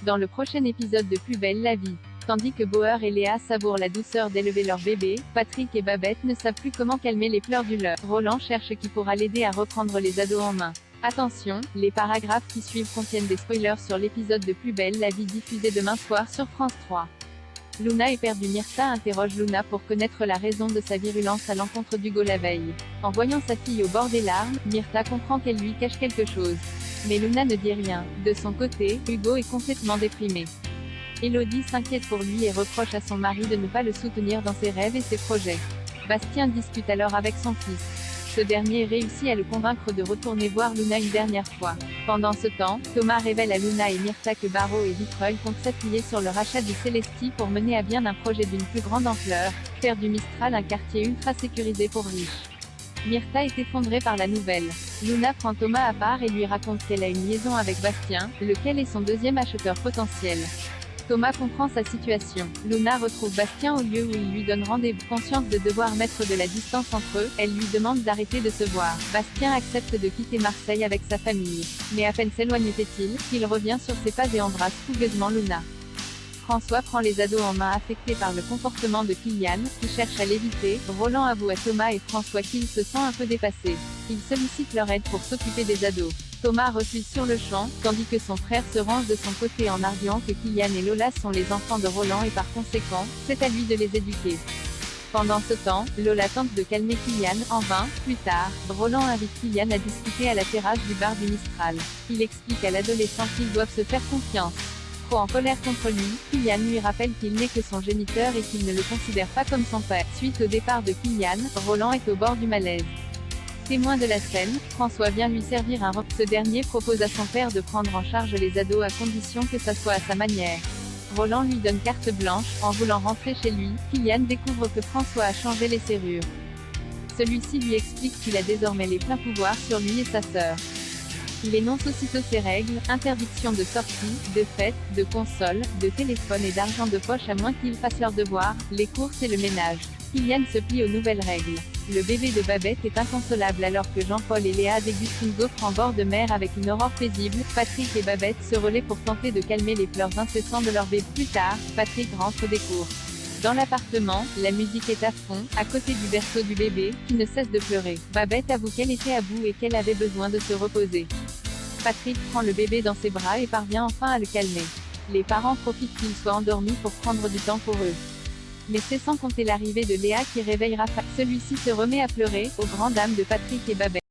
dans le prochain épisode de Plus belle la vie. Tandis que Bauer et Léa savourent la douceur d'élever leur bébé, Patrick et Babette ne savent plus comment calmer les pleurs du leur. Roland cherche qui pourra l'aider à reprendre les ados en main. Attention, les paragraphes qui suivent contiennent des spoilers sur l'épisode de Plus belle la vie diffusé demain soir sur France 3. Luna éperdue. Myrtha interroge Luna pour connaître la raison de sa virulence à l'encontre d'Hugo la veille. En voyant sa fille au bord des larmes, Myrtha comprend qu'elle lui cache quelque chose. Mais Luna ne dit rien. De son côté, Hugo est complètement déprimé. Élodie s'inquiète pour lui et reproche à son mari de ne pas le soutenir dans ses rêves et ses projets. Bastien discute alors avec son fils. Ce dernier réussit à le convaincre de retourner voir Luna une dernière fois. Pendant ce temps, Thomas révèle à Luna et Myrtha que Barreau et Vitreuil comptent s'appuyer sur le rachat du Célestie pour mener à bien un projet d'une plus grande ampleur, faire du Mistral un quartier ultra sécurisé pour riches. Myrtha est effondrée par la nouvelle. Luna prend Thomas à part et lui raconte qu'elle a une liaison avec Bastien, lequel est son deuxième acheteur potentiel. Thomas comprend sa situation. Luna retrouve Bastien au lieu où il lui donne rendez-vous. Consciente de devoir mettre de la distance entre eux, elle lui demande d'arrêter de se voir. Bastien accepte de quitter Marseille avec sa famille. Mais à peine s'éloigne-t-il, qu'il revient sur ses pas et embrasse fougueusement Luna. François prend les ados en main affectés par le comportement de Kylian, qui cherche à l'éviter. Roland avoue à Thomas et François qu'il se sent un peu dépassé. Il sollicite leur aide pour s'occuper des ados. Thomas refuse sur le champ, tandis que son frère se range de son côté en arguant que Kylian et Lola sont les enfants de Roland et par conséquent, c'est à lui de les éduquer. Pendant ce temps, Lola tente de calmer Kylian, en vain. Plus tard, Roland invite Kylian à discuter à la terrasse du bar du Mistral. Il explique à l'adolescent qu'ils doivent se faire confiance. Trop en colère contre lui, Kylian lui rappelle qu'il n'est que son géniteur et qu'il ne le considère pas comme son père. Suite au départ de Kylian, Roland est au bord du malaise. Témoin de la scène, François vient lui servir un repas. Ce dernier propose à son père de prendre en charge les ados à condition que ça soit à sa manière. Roland lui donne carte blanche. En voulant rentrer chez lui, Kylian découvre que François a changé les serrures. Celui-ci lui explique qu'il a désormais les pleins pouvoirs sur lui et sa sœur. Il énonce aussitôt ses règles: interdiction de sortie, de fête, de console, de téléphone et d'argent de poche à moins qu'ils fassent leurs devoirs, les courses et le ménage. Kylian se plie aux nouvelles règles. Le bébé de Babette est inconsolable alors que Jean-Paul et Léa dégustent une gaufre en bord de mer avec une aurore paisible. Patrick et Babette se relaient pour tenter de calmer les pleurs incessants de leur bébé. Plus tard, Patrick rentre des cours. Dans l'appartement, la musique est à fond, à côté du berceau du bébé, qui ne cesse de pleurer. Babette avoue qu'elle était à bout et qu'elle avait besoin de se reposer. Patrick prend le bébé dans ses bras et parvient enfin à le calmer. Les parents profitent qu'il soit endormi pour prendre du temps pour eux. Mais c'est sans compter l'arrivée de Léa qui réveille Raphaël. Celui-ci se remet à pleurer, aux grandes dames de Patrick et Babette.